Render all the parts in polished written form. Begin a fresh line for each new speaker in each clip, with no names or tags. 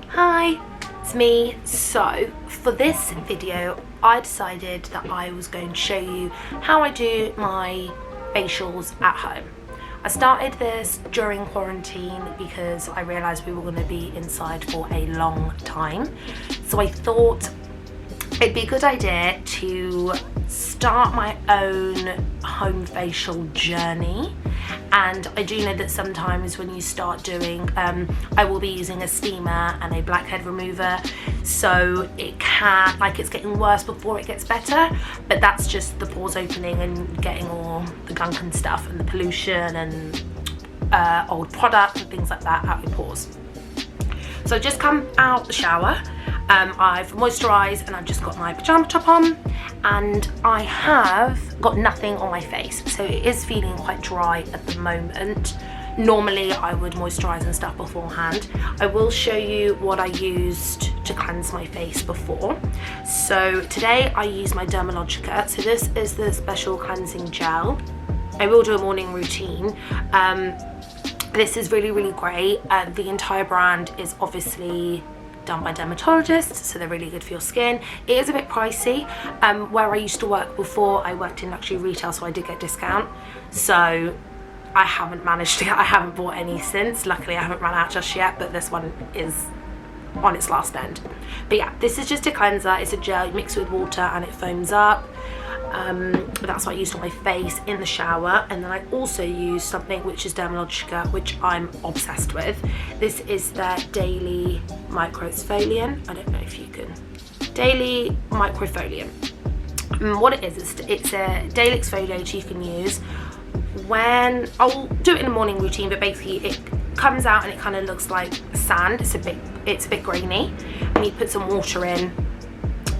Hi, it's me. So for this video I decided that I was going to show you how I do my facials at home. I started this during quarantine because I realised we were going to be inside for a long time, so I thought it'd be a good idea to start my own home facial journey. And I do know that sometimes when you start doing, I will be using a steamer and a blackhead remover, so it can, like, it's getting worse before it gets better, but that's just the pores opening and getting all the gunk and stuff and the pollution and old product and things like that out of your pores. So I just come out the shower, I've moisturised and I've just got my pyjama top on, and I have got nothing on my face, so it is feeling quite dry at the moment. Normally I would moisturise and stuff beforehand. I will show you what I used to cleanse my face before. So today I use my Dermalogica, so this is the special cleansing gel. I will do a morning routine. This is really great. The entire brand is obviously done by dermatologists, so they're really good for your skin. It is a bit pricey. Where I used to work before, I worked in luxury retail, so I did get a discount. So I haven't bought any since. Luckily I haven't run out just yet, but this one is on its last end. But yeah, this is just a cleanser. It's a gel, you mix it with water and it foams up. That's what I used on my face in the shower, and then I also use something which is Dermalogica, which I'm obsessed with. This is their Daily Microexfoliant. I don't know if you can. Daily Microexfoliant. What it is it's a daily exfoliator you can use when, I'll do it in the morning routine, but basically it comes out and it kind of looks like sand. It's a bit grainy, and you put some water in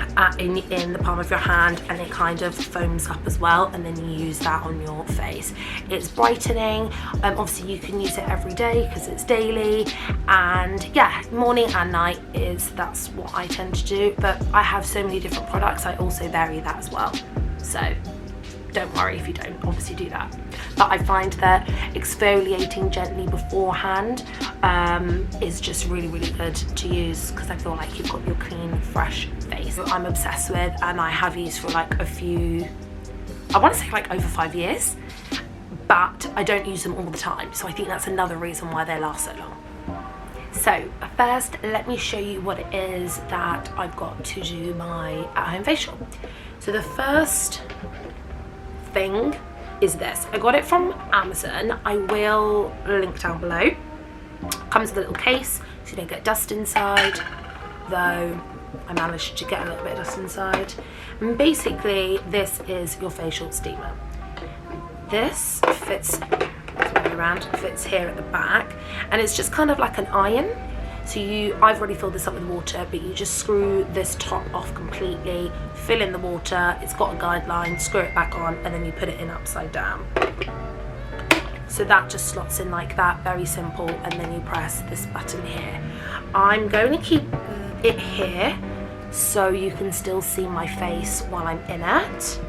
the palm of your hand and it kind of foams up as well, and then you use that on your face. It's brightening. Obviously you can use it every day because it's daily, and yeah, morning and night that's what I tend to do, but I have so many different products, I also vary that as well, so don't worry if you don't obviously do that. But I find that exfoliating gently beforehand is just really good to use, because I feel like you've got your clean, fresh face. I'm obsessed with, and I have used for like I want to say like over 5 years, but I don't use them all the time, so I think that's another reason why they last so long. So first, let me show you what it is that I've got to do my at-home facial. So the first thing is this. I got it from Amazon. I will link down below. Comes with a little case so you don't get dust inside, though I managed to get a little bit of dust inside. And basically this is your facial steamer. This fits around, fits here at the back, and it's just kind of like an iron. So I've already filled this up with water, but you just screw this top off completely, fill in the water, it's got a guideline, screw it back on, and then you put it in upside down. So that just slots in like that, very simple, and then you press this button here. I'm going to keep it here so you can still see my face while I'm in it,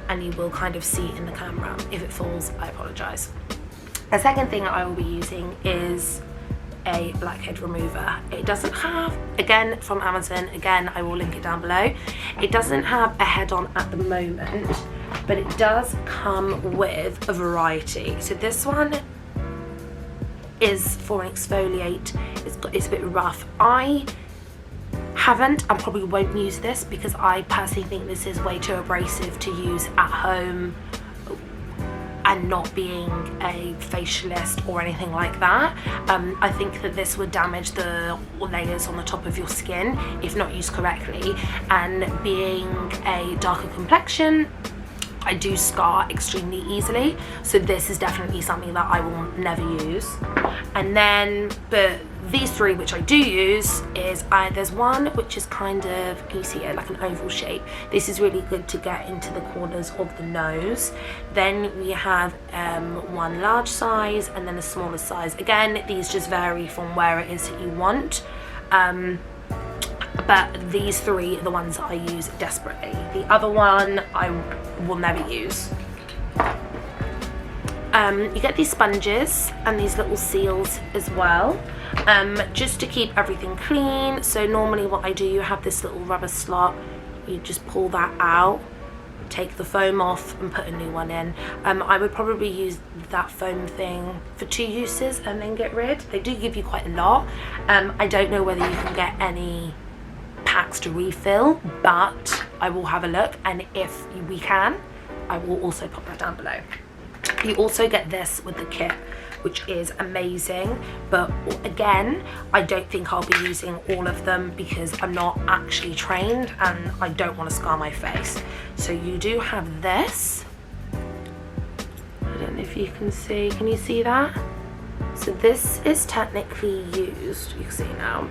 and you will kind of see it in the camera. If it falls, I apologise. The second thing I will be using is a blackhead remover. It doesn't have, again from Amazon, again I will link it down below, it doesn't have a head on at the moment, but it does come with a variety. So this one is for an exfoliate. It's a bit rough. I haven't and probably won't use this because I personally think this is way too abrasive to use at home, and not being a facialist or anything like that. I think that this would damage the layers on the top of your skin if not used correctly, and being a darker complexion, I do scar extremely easily, so this is definitely something that I will never use. And then, but these three which I do use is, there's one which is kind of, can you see it, like an oval shape. This is really good to get into the corners of the nose. Then we have one large size and then a smaller size. Again, these just vary from where it is that you want. But these three are the ones that I use desperately. The other one I will never use. You get these sponges and these little seals as well, just to keep everything clean. So normally what I do, you have this little rubber slot, you just pull that out, take the foam off and put a new one in. I would probably use that foam thing for 2 uses and then get rid. They do give you quite a lot. I don't know whether you can get any packs to refill, but I will have a look, and if we can, I will also pop that down below. You also get this with the kit, which is amazing, but again, I don't think I'll be using all of them because I'm not actually trained and I don't want to scar my face. So you do have this. I don't know if you can see, can you see that? So this is technically used, you can see now,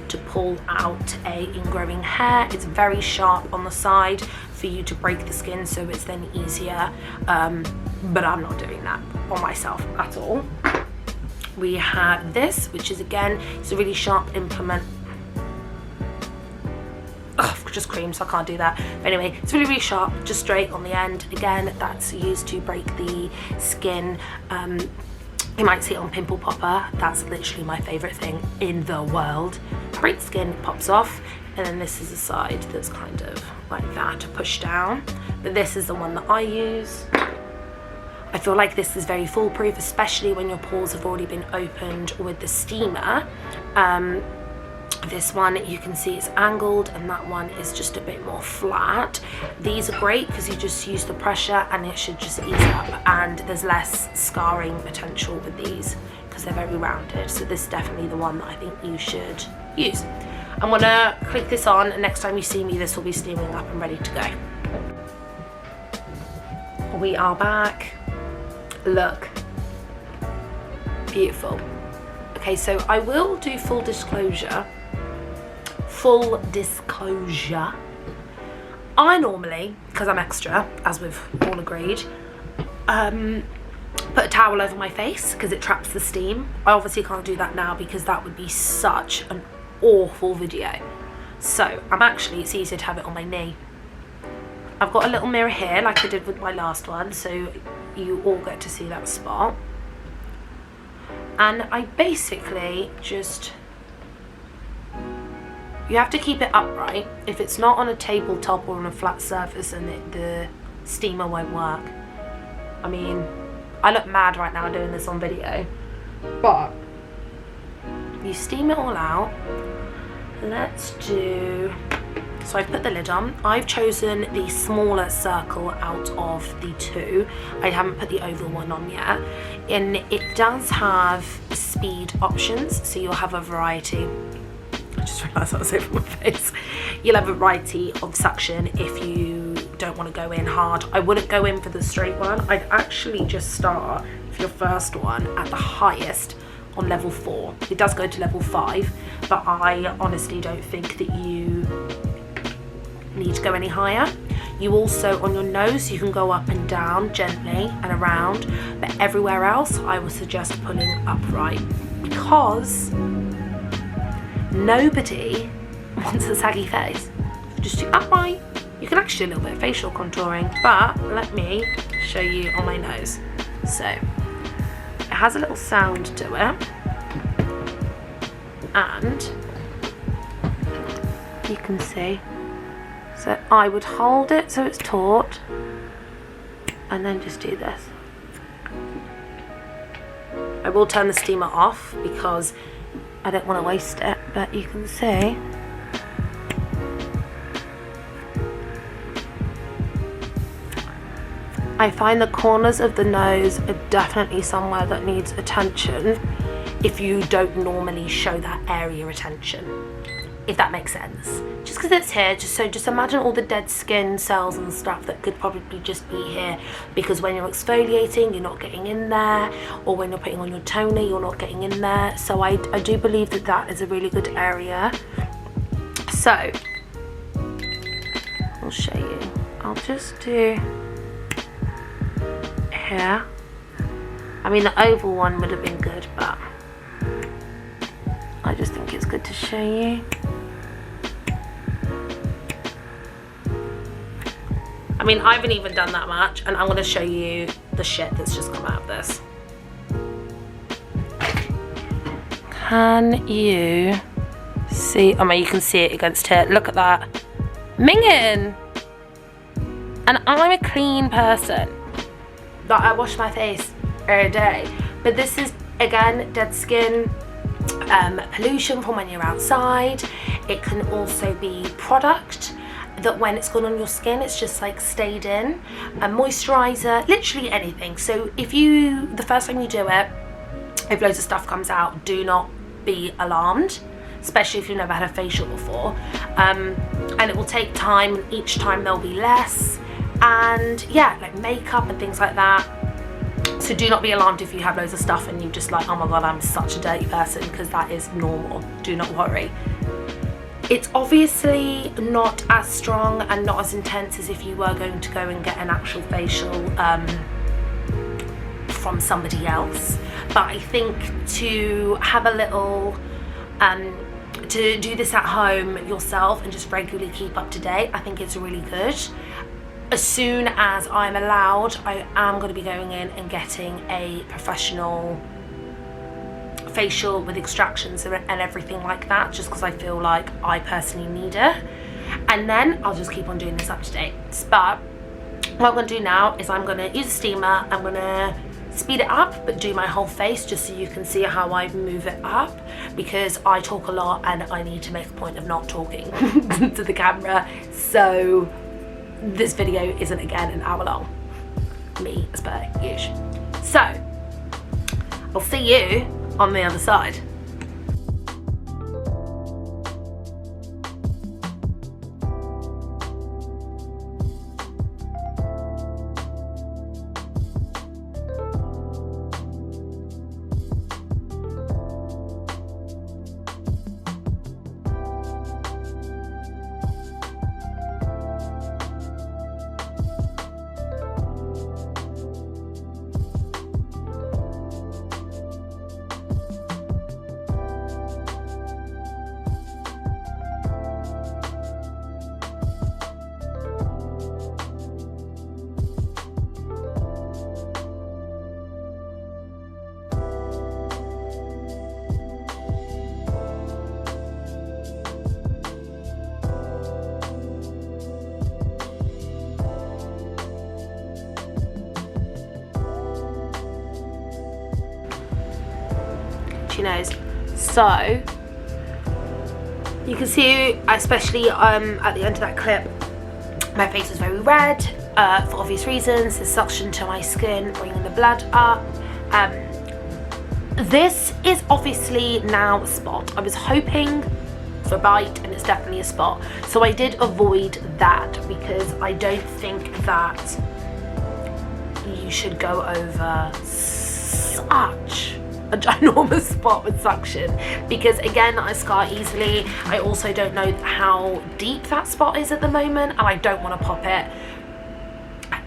to pull out a ingrowing hair. It's very sharp on the side for you to break the skin, so it's then easier, but I'm not doing that on myself at all. We have this, which is again, it's a really sharp implement. I've just creamed, so I can't do that. But anyway, it's really, really sharp, just straight on the end. Again, that's used to break the skin. You might see it on Pimple Popper. That's literally my favorite thing in the world. Break the skin, it pops off, and then this is the side that's kind of like that to push down. But this is the one that I use. I feel like this is very foolproof, especially when your pores have already been opened with the steamer. This one, you can see it's angled, and that one is just a bit more flat. These are great because you just use the pressure and it should just ease up, and there's less scarring potential with these because they're very rounded. So this is definitely the one that I think you should use. I'm gonna click this on, and next time you see me, this will be steaming up and ready to go. We are back. Look, beautiful. Okay, so I will do full disclosure. I normally, because I'm extra, as we've all agreed, put a towel over my face because it traps the steam. I obviously can't do that now because that would be such an awful video. So it's easier to have it on my knee. I've got a little mirror here like I did with my last one, so you all get to see that spot. And I basically just, you have to keep it upright. If it's not on a tabletop or on a flat surface, then the steamer won't work. I mean, I look mad right now doing this on video, but you steam it all out. Let's do, so I've put the lid on. I've chosen the smaller circle out of the 2. I haven't put the oval one on yet. And it does have speed options, so you'll have a variety. I just realised I was over my face. You'll have a variety of suction if you don't want to go in hard. I wouldn't go in for the straight one. I'd actually just start for your first one at the highest on level 4. It does go to level 5, but I honestly don't think that you need to go any higher. You also, on your nose, you can go up and down gently and around, but everywhere else I would suggest pulling upright because nobody wants a saggy face. Just do upright. You can actually do a little bit of facial contouring, but let me show you on my nose. So it has a little sound to it, and you can see. So I would hold it so it's taut, and then just do this. I will turn the steamer off because I don't want to waste it, but you can see. I find the corners of the nose are definitely somewhere that needs attention if you don't normally show that area attention, if that makes sense. Just because it's here, just imagine all the dead skin cells and stuff that could probably just be here because when you're exfoliating, you're not getting in there, or when you're putting on your toner, you're not getting in there. So I do believe that that is a really good area. So I'll show you. I'll just do here. I mean, the oval one would have been good, but I just think it's good to show you. I mean, I haven't even done that much, and I'm going to show you the shit that's just come out of this. Can you see? I mean, you can see it against here. Look at that. Minging! And I'm a clean person. Like, I wash my face every day. But this is, again, dead skin, pollution from when you're outside. It can also be product that when it's gone on your skin, it's just like stayed in. A moisturizer, literally anything. So if the first time you do it, if loads of stuff comes out, do not be alarmed, especially if you've never had a facial before. And it will take time, and each time there'll be less. And yeah, like makeup and things like that. So do not be alarmed if you have loads of stuff and you're just like, oh my god, I'm such a dirty person, because that is normal. Do not worry. It's obviously not as strong and not as intense as if you were going to go and get an actual facial from somebody else. But I think to have a little, to do this at home yourself and just regularly keep up to date, I think it's really good. As soon as I'm allowed, I am going to be going in and getting a professional facial with extractions and everything like that, just because I feel like I personally need it. And then I'll just keep on doing this up to date. But what I'm going to do now is I'm going to use a steamer. I'm going to speed it up, but do my whole face just so you can see how I move it up, because I talk a lot and I need to make a point of not talking to the camera. So this video isn't again an hour long, me as per usual. So I'll see you on the other side. Nose. So you can see, especially at the end of that clip, my face was very red for obvious reasons. The suction to my skin, bringing the blood up. This is obviously now a spot. I was hoping for a bite, and it's definitely a spot. So I did avoid that, because I don't think that you should go over such a ginormous spot with suction, because again, I scar easily. I also don't know how deep that spot is at the moment, and I don't want to pop it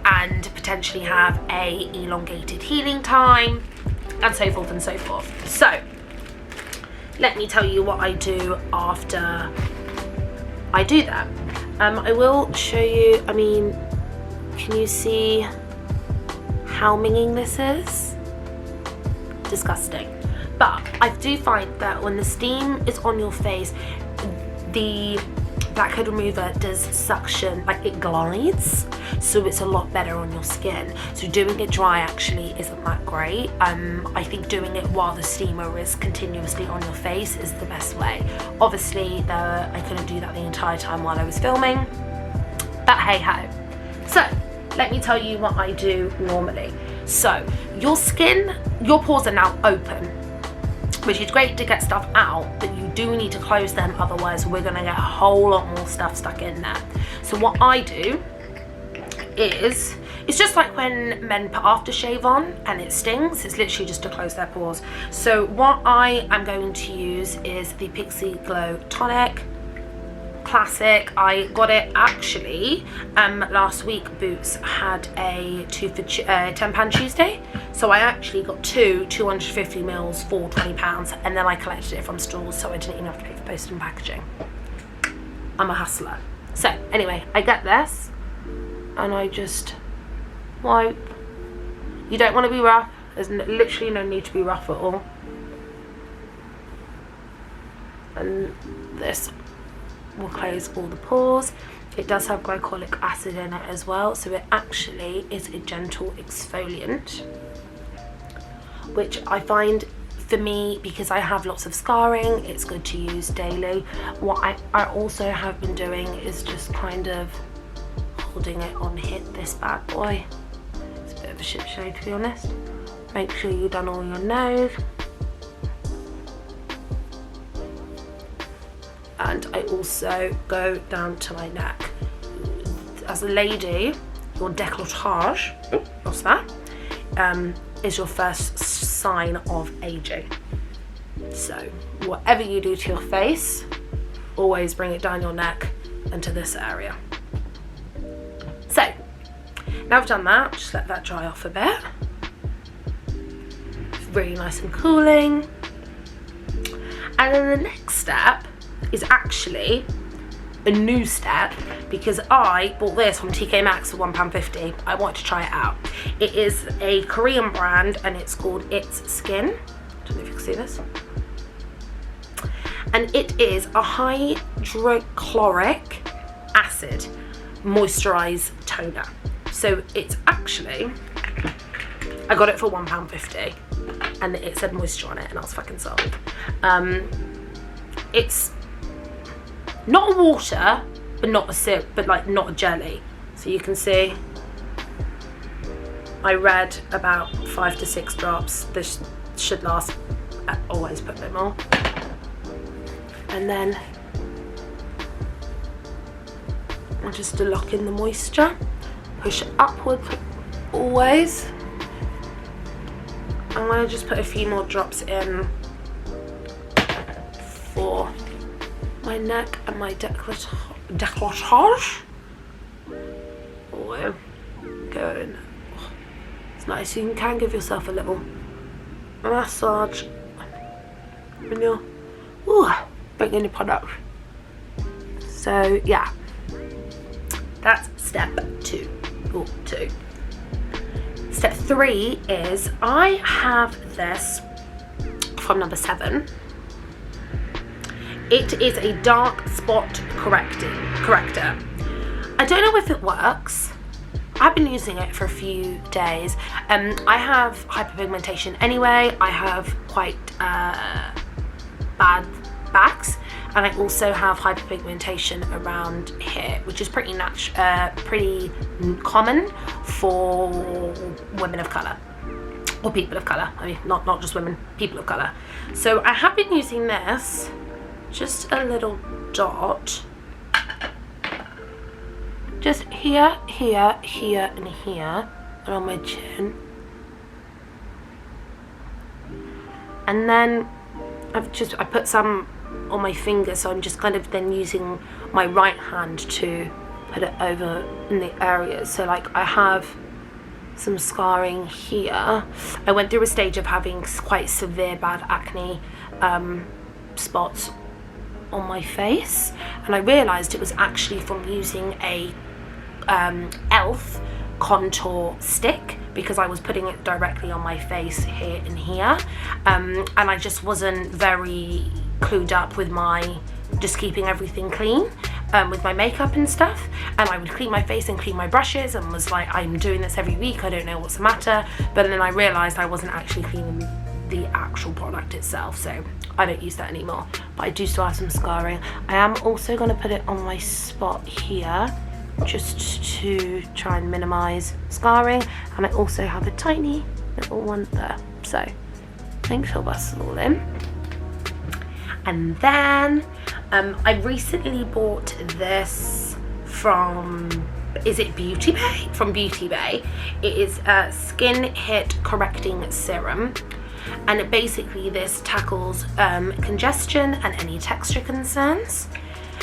and potentially have a elongated healing time, and so forth and so forth. So let me tell you what I do after I do that. I will show you. I mean, can you see how minging this is? Disgusting. But I do find that when the steam is on your face, the blackhead remover does suction, like it glides, so it's a lot better on your skin. So doing it dry actually isn't that great. I think doing it while the steamer is continuously on your face is the best way. Obviously I couldn't do that the entire time while I was filming, but hey ho. So let me tell you what I do normally. So your skin, your pores are now open, which is great to get stuff out, but you do need to close them, otherwise we're gonna get a whole lot more stuff stuck in there. So what I do is, it's just like when men put aftershave on and it stings. It's literally just to close their pores. So what I am going to use is the Pixi Glow Tonic. Classic. I got it actually last week. Boots had a 2 for £10 Tuesday, so I actually got 250 mils for £20, and then I collected it from stores, so I didn't even have to pay for postage and packaging. I'm a hustler. So anyway, I get this and I just wipe You don't want to be rough. There's literally no need to be rough at all. And this will close all the pores. It does have glycolic acid in it as well, so it actually is a gentle exfoliant, which I find, for me, because I have lots of scarring, it's good to use daily. What I also have been doing is just kind of holding it on this bad boy. It's a bit of a shit show, to be honest. Make sure you've done all your nose. And I also go down to my neck. As a lady, your décolletage, what's that? Is your first sign of aging. So whatever you do to your face, always bring it down your neck and to this area. So now I've done that, just let that dry off a bit. It's really nice and cooling. And then the next step is actually a new step, because I bought this from TK Maxx for £1.50. I wanted to try it out. It is a Korean brand and it's called It's Skin. I don't know if you can see this. And it is a hydrochloric acid moisturise toner. So it's actually, I got it for £1.50 and it said moisture on it and I was fucking sold. It's not a water, but not a sip, but like not a jelly. So you can see, I read about 5 to 6 drops. This should last, I always put them on. And then I just lock in the moisture, push it upward always. I'm gonna just put a few more drops in for my neck and my décolletage. Oh, good. It's nice. You can give yourself a little massage when you're bringing your product. So yeah, that's step 2. Step 3 is I have this from Number 7. It is a dark spot corrector. I don't know if it works. I've been using it for a few days. I have hyperpigmentation anyway. I have quite bad backs, and I also have hyperpigmentation around here, which is pretty common for women of colour, or people of colour. I mean, not just women, people of colour. So I have been using this. Just a little dot, just here, here, here, and here, and on my chin. And then I put some on my finger, so I'm just kind of then using my right hand to put it over in the areas. So like I have some scarring here. I went through a stage of having quite severe bad acne spots on my face, and I realized it was actually from using a e.l.f. contour stick, because I was putting it directly on my face here and here, and I just wasn't very clued up with my just keeping everything clean with my makeup and stuff. And I would clean my face and clean my brushes and was like, I'm doing this every week, I don't know what's the matter. But then I realized I wasn't actually cleaning the actual product itself, so I don't use that anymore. But I do still have some scarring. I am also going to put it on my spot here, just to try and minimize scarring, and I also have a tiny little one there, so make sure that's all in. And then I recently bought this from, is it Beauty Bay? From Beauty Bay. It is a Skin Hit Correcting Serum, and basically this tackles congestion and any texture concerns.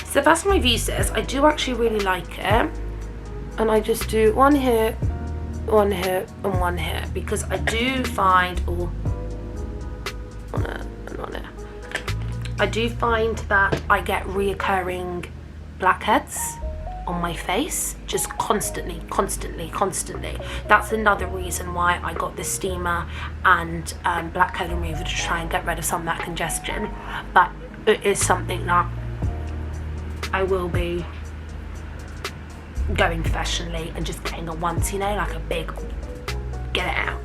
So the first time I've used this, I do actually really like it, and I just do one here, one here, and one here, because I do find, I do find that I get reoccurring blackheads on my face, just constantly. That's another reason why I got this steamer and black code remover, to try and get rid of some of that congestion. But it is something that I will be going professionally and just getting a once, you know, like a big get it out.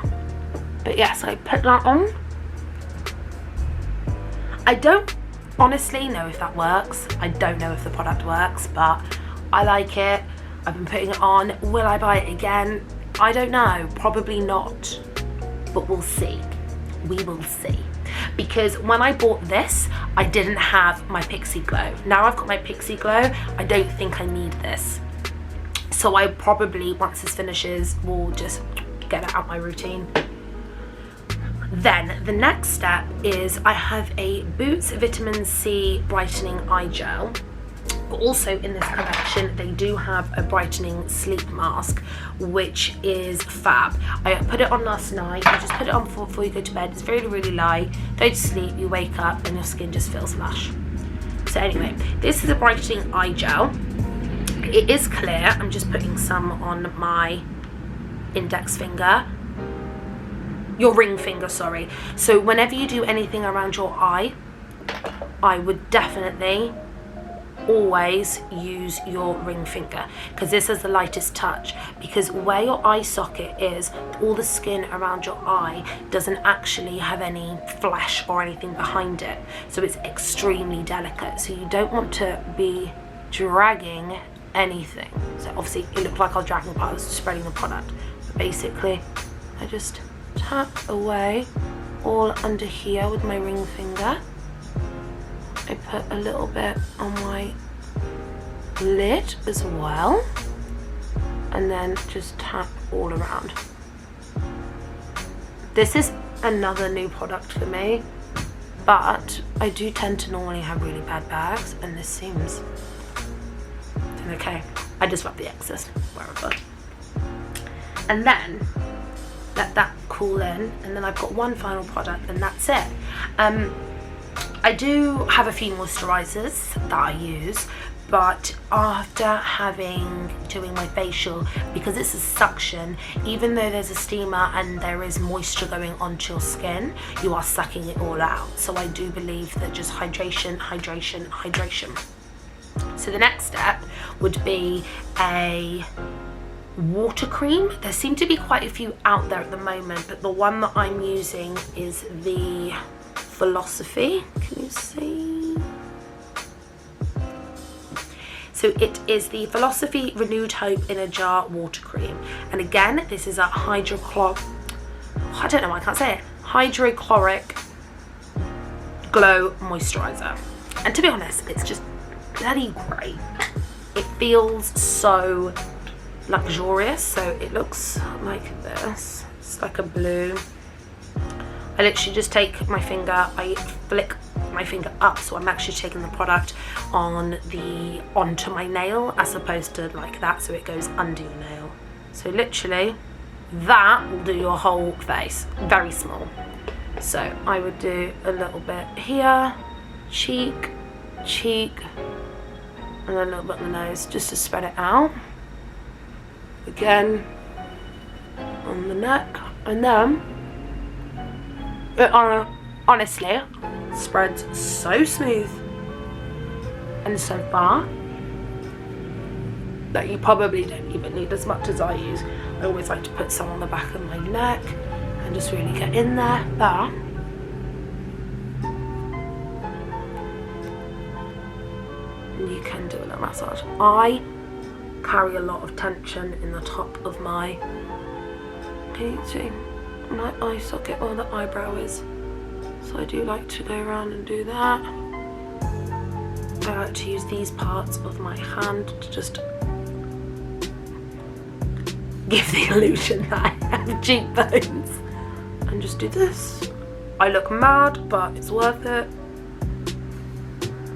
But yes, I put that on. I don't honestly know if that works. I don't know if the product works, but I like it. I've been putting it on. Will I buy it again? I don't know, probably not, but we'll see. We will see. Because when I bought this, I didn't have my Pixie Glow. Now I've got my Pixie Glow, I don't think I need this. So I probably, once this finishes, will just get it out my routine. Then the next step is I have a Boots Vitamin C Brightening Eye Gel. Also in this collection, they do have a brightening sleep mask, which is fab. I put it on last night. You just put it on before you go to bed. It's really, really light. Go to sleep, you wake up and your skin just feels lush. So anyway, this is a brightening eye gel. It is clear. I'm just putting some on my index finger. Your ring finger, sorry. So whenever you do anything around your eye, I would definitely always use your ring finger, because this is the lightest touch, because where your eye socket is, all the skin around your eye doesn't actually have any flesh or anything behind it, so it's extremely delicate, so you don't want to be dragging anything. So obviously it looked like I was dragging part, I was spreading the product, but basically I just tap away all under here with my ring finger. I put a little bit on my lid as well, and then just tap all around. This is another new product for me, but I do tend to normally have really bad bags, and this seems okay. I just rub the excess wherever, and then let that cool in, and then I've got one final product, and that's it. I do have a few moisturizers that I use, but after doing my facial, because it's a suction, even though there's a steamer and there is moisture going onto your skin, you are sucking it all out. So I do believe that just hydration. So the next step would be a water cream. There seem to be quite a few out there at the moment, but the one that I'm using is the Philosophy. Can you see? So it is the Philosophy Renewed Hope in a Jar water cream, and again, this is a hydrochloric glow moisturizer, and to be honest, it's just bloody great. It feels so luxurious. So it looks like this. It's like a blue. I literally just take my finger, I flick my finger up, so I'm actually taking the product onto my nail, as opposed to like that, so it goes under your nail. So literally that will do your whole face, very small. So I would do a little bit here, cheek, and then a little bit on the nose, just to spread it out. Again on the neck, and then it honestly spreads so smooth and so far that you probably don't even need as much as I use. I always like to put some on the back of my neck and just really get in there. But you can do a little massage. I carry a lot of tension in the top of my, can you see, my eye socket where the eyebrow is, so I do like to go around and do that. I like to use these parts of my hand to just give the illusion that I have cheekbones, and just do this. I look mad, but it's worth it.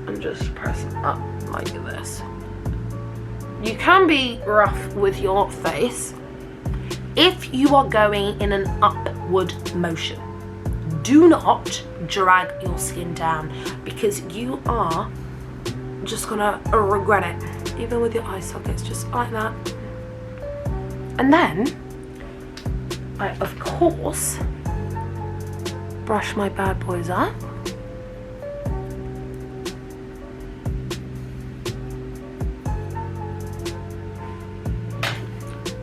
And just press up like this. You can be rough with your face if you are going in an upward motion. Do not drag your skin down, because you are just gonna regret it. even with your eye sockets, just like that. And then I, of course, brush my bad boys up.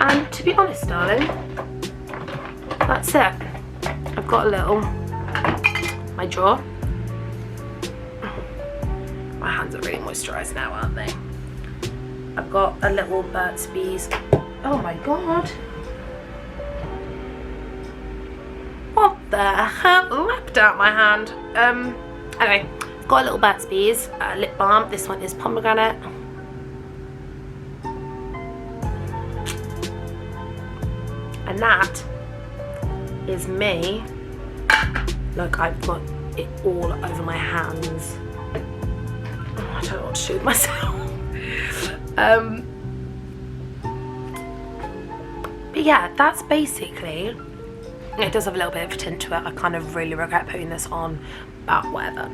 And to be honest, darling, that's it. I've got a little, my jaw. My hands are really moisturised now, aren't they? I've got a little Burt's Bees. Oh my god. What the hell leapt out my hand? Anyway, I've got a little Burt's Bees lip balm. This one is pomegranate. And that is me. Look, I've got it all over my hands. Oh, I don't know what to do with myself. But yeah, that's basically, it does have a little bit of a tint to it. I kind of really regret putting this on, but whatever.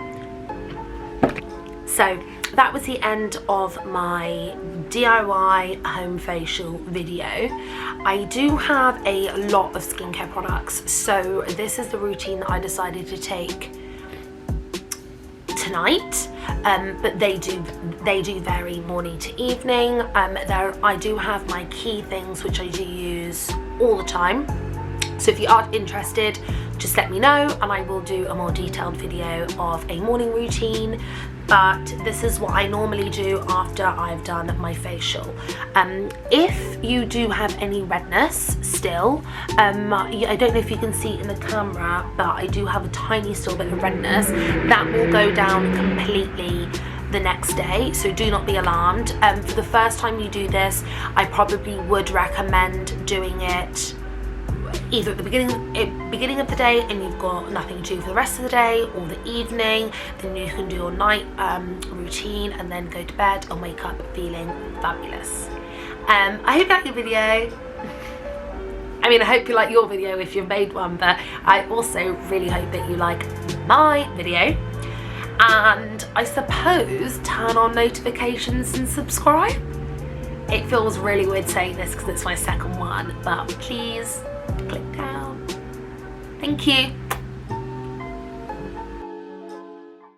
So that was the end of my DIY home facial video. I do have a lot of skincare products, so this is the routine that I decided to take tonight, but they do vary morning to evening. I do have my key things which I do use all the time, so if you are interested, just let me know and I will do a more detailed video of a morning routine. But this is what I normally do after I've done my facial. If you do have any redness still, I don't know if you can see in the camera, but I do have a tiny still bit of redness. That will go down completely the next day, so do not be alarmed. For the first time you do this, I probably would recommend doing it either at the beginning of the day and you've got nothing to do for the rest of the day, or the evening, then you can do your night routine and then go to bed and wake up feeling fabulous. I hope you like your video. I mean, I hope you like your video if you've made one, but I also really hope that you like my video, and I suppose turn on notifications and subscribe. It feels really weird saying this because it's my second one, but please click down. Thank you.